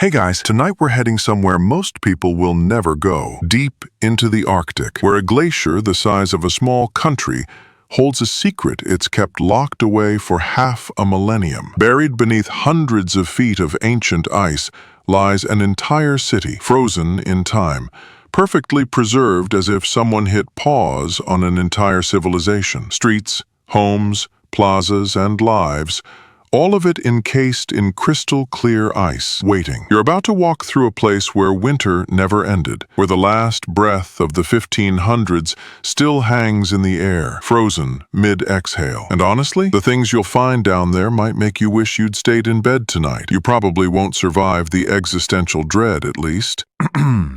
Hey guys, tonight we're heading somewhere most people will never go, deep into the Arctic, where a glacier the size of a small country holds a secret it's kept locked away for half a millennium. Buried beneath hundreds of feet of ancient ice lies an entire city, frozen in time, perfectly preserved as if someone hit pause on an entire civilization. Streets, homes, plazas, and lives, all of it encased in crystal-clear ice, waiting. You're about to walk through a place where winter never ended, where the last breath of the 1500s still hangs in the air, frozen mid-exhale. And honestly, the things you'll find down there might make you wish you'd stayed in bed tonight. You probably won't survive the existential dread, at least.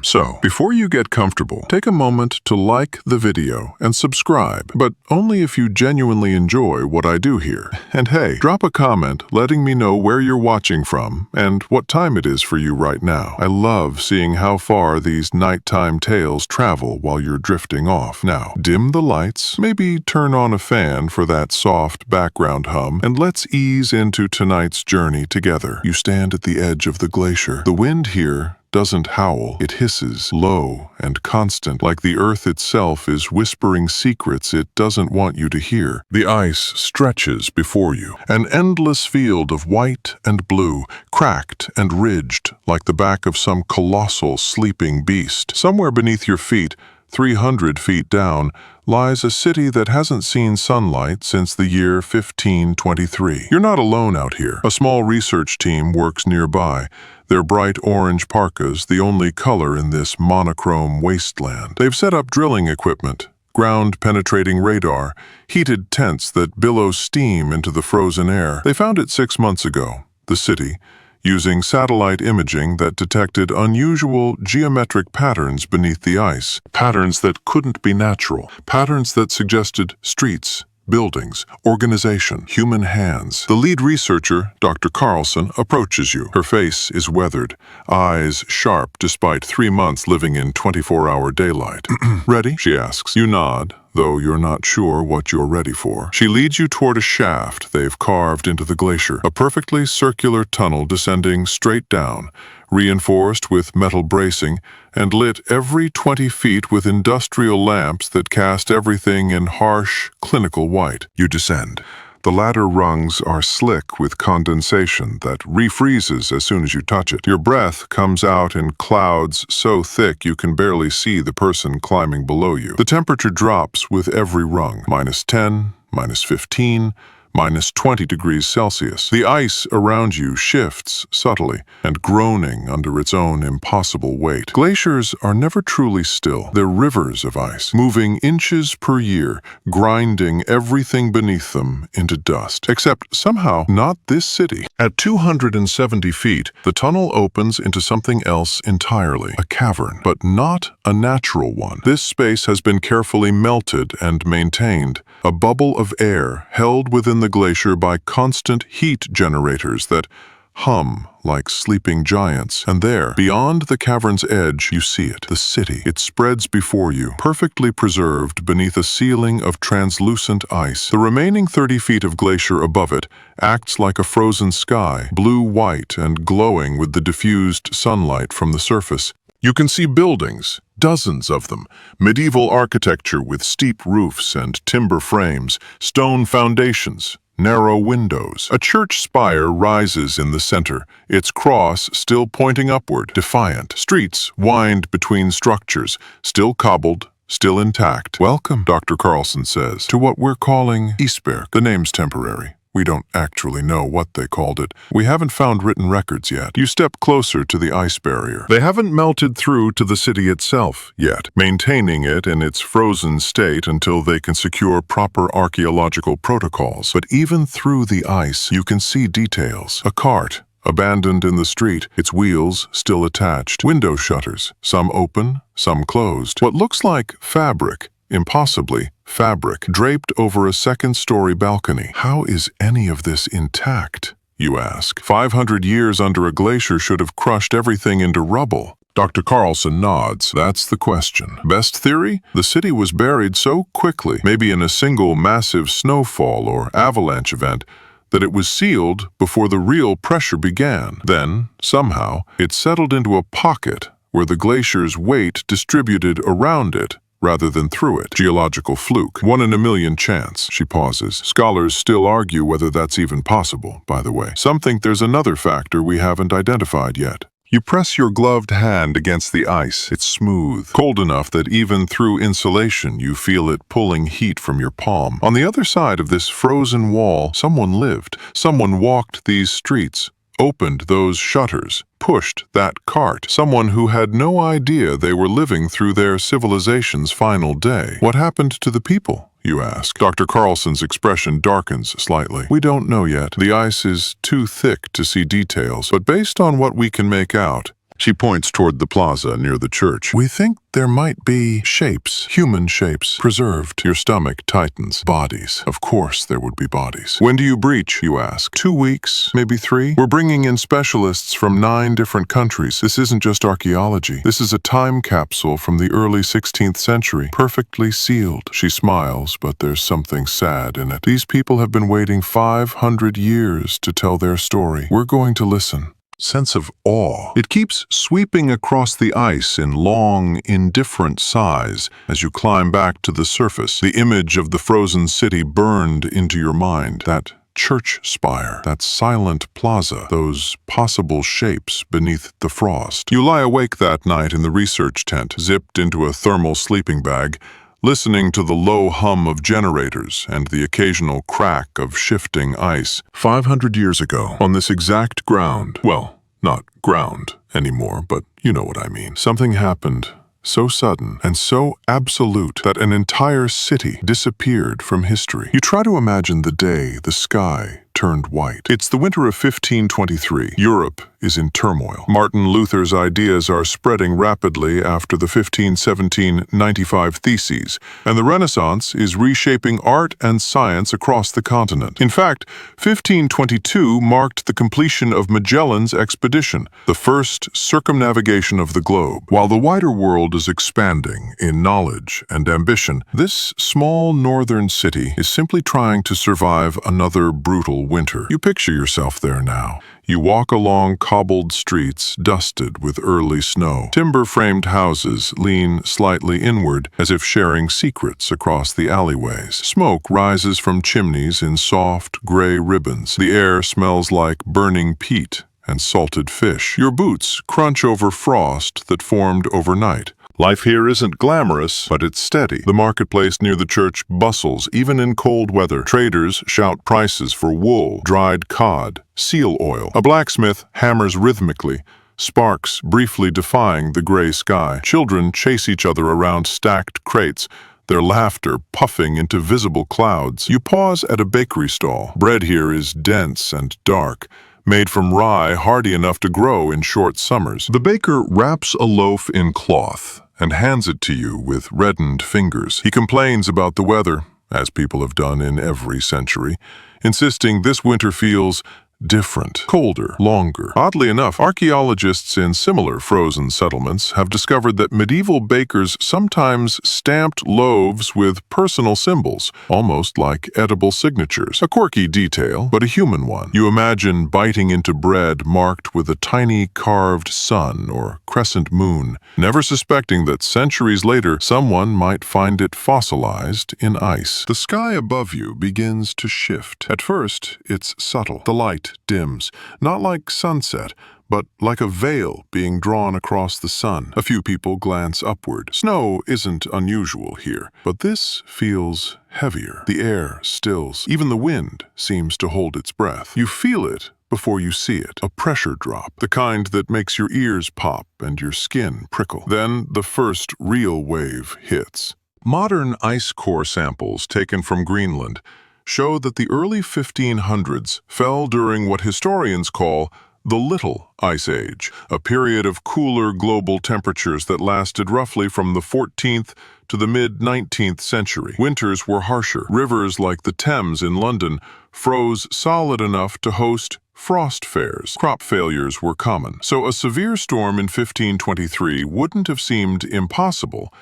So, before you get comfortable, take a moment to like the video and subscribe, but only if you genuinely enjoy what I do here. And hey, drop a comment letting me know where you're watching from and what time it is for you right now. I love seeing how far these nighttime tales travel while you're drifting off. Now, dim the lights, maybe turn on a fan for that soft background hum, and let's ease into tonight's journey together. You stand at the edge of the glacier. The wind here doesn't howl. It hisses, low and constant, like the earth itself is whispering secrets it doesn't want you to hear. The ice stretches before you, an endless field of white and blue, cracked and ridged like the back of some colossal sleeping beast. Somewhere beneath your feet, 300 feet down, lies a city that hasn't seen sunlight since the year 1523. You're not alone out here. A small research team works nearby, their bright orange parkas the only color in this monochrome wasteland. They've set up drilling equipment, ground-penetrating radar, heated tents that billow steam into the frozen air. They found it 6 months ago, the city, using satellite imaging that detected unusual geometric patterns beneath the ice, patterns that couldn't be natural, patterns that suggested streets, buildings, organization, human hands. The lead researcher, Dr. Carlson, approaches you. Her face is weathered, eyes sharp despite 3 months living in 24-hour daylight. Ready? She asks. You nod, though you're not sure what you're ready for. She leads you toward a shaft they've carved into the glacier, a perfectly circular tunnel descending straight down, reinforced with metal bracing, and lit every 20 feet with industrial lamps that cast everything in harsh, clinical white. You descend. The ladder rungs are slick with condensation that refreezes as soon as you touch it. Your breath comes out in clouds so thick you can barely see the person climbing below you. The temperature drops with every rung, -10, -15, -20 degrees Celsius. The ice around you shifts subtly and groaning under its own impossible weight. Glaciers are never truly still. They're rivers of ice, moving inches per year, grinding everything beneath them into dust. Except somehow not this city. At 270 feet, the tunnel opens into something else entirely, a cavern, but not a natural one. This space has been carefully melted and maintained, a bubble of air held within the glacier by constant heat generators that hum like sleeping giants. And there, beyond the cavern's edge, you see it, the city. It spreads before you, perfectly preserved beneath a ceiling of translucent ice. The remaining 30 feet of glacier above it acts like a frozen sky, blue-white and glowing with the diffused sunlight from the surface. You can see buildings, dozens of them, medieval architecture with steep roofs and timber frames, stone foundations, narrow windows. A church spire rises in the center, its cross still pointing upward, defiant. Streets wind between structures, still cobbled, still intact. Welcome, Dr. Carlson says, to what we're calling Isberg. The name's temporary. We don't actually know what they called it. We haven't found written records yet. You step closer to the ice barrier. They haven't melted through to the city itself yet, maintaining it in its frozen state until they can secure proper archaeological protocols. But even through the ice, you can see details. A cart, abandoned in the street, its wheels still attached. Window shutters, some open, some closed. What looks like fabric, impossibly fabric, draped over a second-story balcony. How is any of this intact, you ask? 500 years under a glacier should have crushed everything into rubble. Dr. Carlson nods. That's the question. Best theory? The city was buried so quickly, maybe in a single massive snowfall or avalanche event, that it was sealed before the real pressure began. Then, somehow, it settled into a pocket where the glacier's weight distributed around it rather than through it. Geological fluke. 1 in a million chance. She pauses. Scholars still argue whether that's even possible, by the way. Some think there's another factor we haven't identified yet. You press your gloved hand against the ice. It's smooth, cold enough that even through insulation you feel it pulling heat from your palm. On the other side of this frozen wall, someone lived. Someone walked these streets, opened those shutters, pushed that cart. Someone who had no idea they were living through their civilization's final day. What happened to the people, you ask? Dr. Carlson's expression darkens slightly. We don't know yet. The ice is too thick to see details, but based on what we can make out, she points toward the plaza near the church. We think there might be shapes, human shapes, preserved. Your stomach tightens. Bodies. Of course there would be bodies. When do you breach, you ask? 2 weeks, maybe 3? We're bringing in specialists from 9 different countries. This isn't just archaeology. This is a time capsule from the early 16th century, perfectly sealed. She smiles, but there's something sad in it. These people have been waiting 500 years to tell their story. We're going to listen. Sense of awe. It keeps sweeping across the ice in long, indifferent sighs as you climb back to the surface. The image of the frozen city burned into your mind. That church spire, that silent plaza, those possible shapes beneath the frost. You lie awake that night in the research tent, zipped into a thermal sleeping bag, listening to the low hum of generators and the occasional crack of shifting ice. 500 years ago, on this exact ground, well, not ground anymore, but you know what I mean, something happened so sudden and so absolute that an entire city disappeared from history. You try to imagine the day the sky turned white. It's the winter of 1523. Europe is in turmoil. Martin Luther's ideas are spreading rapidly after the 1517-95 Theses, and the Renaissance is reshaping art and science across the continent. In fact, 1522 marked the completion of Magellan's expedition, the first circumnavigation of the globe. While the wider world is expanding in knowledge and ambition, this small northern city is simply trying to survive another brutal winter. You picture yourself there now. You walk along cobbled streets dusted with early snow. Timber-framed houses lean slightly inward as if sharing secrets across the alleyways. Smoke rises from chimneys in soft, gray ribbons. The air smells like burning peat and salted fish. Your boots crunch over frost that formed overnight. Life here isn't glamorous, but it's steady. The marketplace near the church bustles, even in cold weather. Traders shout prices for wool, dried cod, seal oil. A blacksmith hammers rhythmically, sparks briefly defying the gray sky. Children chase each other around stacked crates, their laughter puffing into visible clouds. You pause at a bakery stall. Bread here is dense and dark, made from rye hardy enough to grow in short summers. The baker wraps a loaf in cloth and hands it to you with reddened fingers. He complains about the weather, as people have done in every century, insisting this winter feels different, colder, longer. Oddly enough, archaeologists in similar frozen settlements have discovered that medieval bakers sometimes stamped loaves with personal symbols, almost like edible signatures. A quirky detail, but a human one. You imagine biting into bread marked with a tiny carved sun or crescent moon, never suspecting that centuries later someone might find it fossilized in ice. The sky above you begins to shift. At first, it's subtle. The light dims, not like sunset, but like a veil being drawn across the sun. A few people glance upward. Snow isn't unusual here, but this feels heavier. The air stills. Even the wind seems to hold its breath. You feel it before you see it. A pressure drop, the kind that makes your ears pop and your skin prickle. Then the first real wave hits. Modern ice core samples taken from Greenland show that the early 1500s fell during what historians call the Little Ice Age, a period of cooler global temperatures that lasted roughly from the 14th to the mid-19th century. Winters were harsher. Rivers like the Thames in London froze solid enough to host frost fairs. Crop failures were common, so a severe storm in 1523 wouldn't have seemed impossible,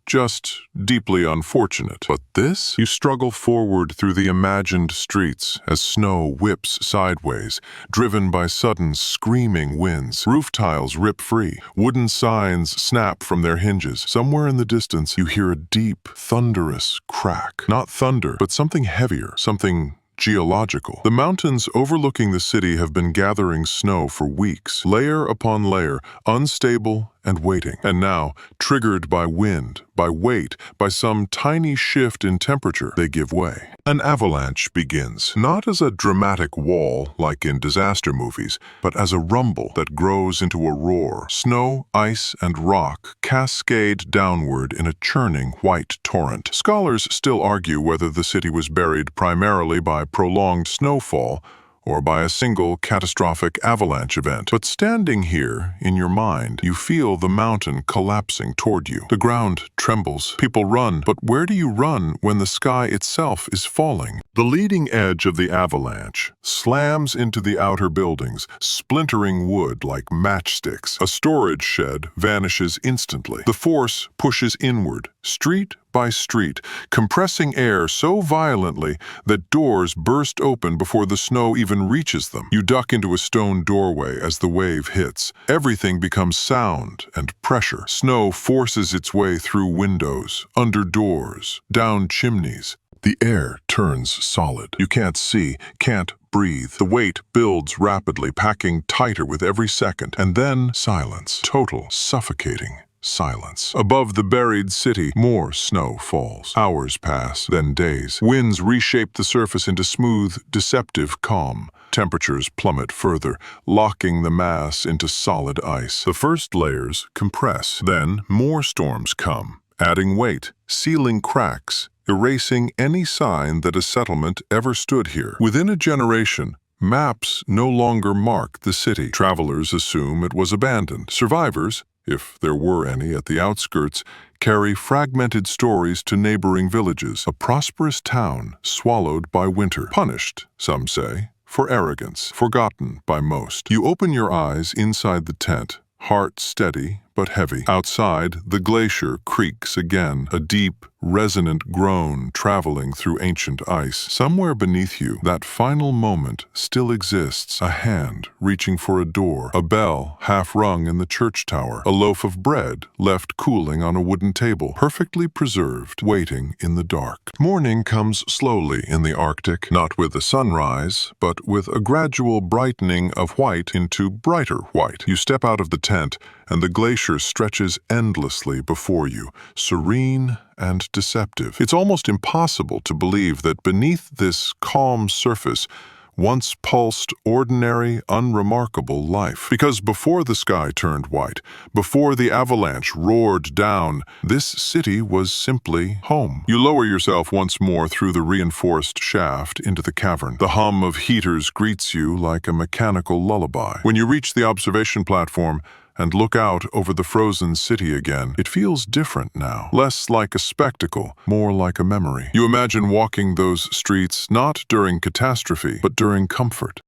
just deeply unfortunate. But this? You struggle forward through the imagined streets as snow whips sideways, driven by sudden screaming winds. Roof tiles rip free. Wooden signs snap from their hinges. Somewhere in the distance, you hear a deep, thunderous crack. Not thunder, but something heavier, something geological. The mountains overlooking the city have been gathering snow for weeks, layer upon layer, unstable and waiting. And now, triggered by wind, by weight, by some tiny shift in temperature, they give way. An avalanche begins, not as a dramatic wall like in disaster movies, but as a rumble that grows into a roar. Snow, ice, and rock cascade downward in a churning white torrent. Scholars still argue whether the city was buried primarily by prolonged snowfall or by a single catastrophic avalanche event. But standing here, in your mind, you feel the mountain collapsing toward you. The ground trembles. People run. But where do you run when the sky itself is falling? The leading edge of the avalanche slams into the outer buildings, splintering wood like matchsticks. A storage shed vanishes instantly. The force pushes inward, street by street, compressing air so violently that doors burst open before the snow even reaches them. You duck into a stone doorway as the wave hits. Everything becomes sound and pressure. Snow forces its way through windows, under doors, down chimneys. The air turns solid. You can't see, can't breathe. The weight builds rapidly, packing tighter with every second. And then silence. Total, suffocating silence. Above the buried city, more snow falls. Hours pass, then days. Winds reshape the surface into smooth, deceptive calm. Temperatures plummet further, locking the mass into solid ice. The first layers compress. Then more storms come, adding weight, sealing cracks, erasing any sign that a settlement ever stood here. Within a generation, maps no longer mark the city. Travelers assume it was abandoned. Survivors, if there were any at the outskirts, carry fragmented stories to neighboring villages. A prosperous town swallowed by winter. Punished, some say, for arrogance. Forgotten by most. You open your eyes inside the tent, heart steady but heavy. Outside, the glacier creaks again, a deep, resonant groan traveling through ancient ice. Somewhere beneath you, that final moment still exists. A hand reaching for a door, a bell half rung in the church tower, a loaf of bread left cooling on a wooden table, perfectly preserved, waiting in the dark. Morning comes slowly in the Arctic, not with a sunrise, but with a gradual brightening of white into brighter white. You step out of the tent, and the glacier stretches endlessly before you, serene and deceptive. It's almost impossible to believe that beneath this calm surface once pulsed ordinary, unremarkable life. Because before the sky turned white, before the avalanche roared down, this city was simply home. You lower yourself once more through the reinforced shaft into the cavern. The hum of heaters greets you like a mechanical lullaby. When you reach the observation platform and look out over the frozen city again, it feels different now. Less like a spectacle, more like a memory. You imagine walking those streets not during catastrophe, but during comfort.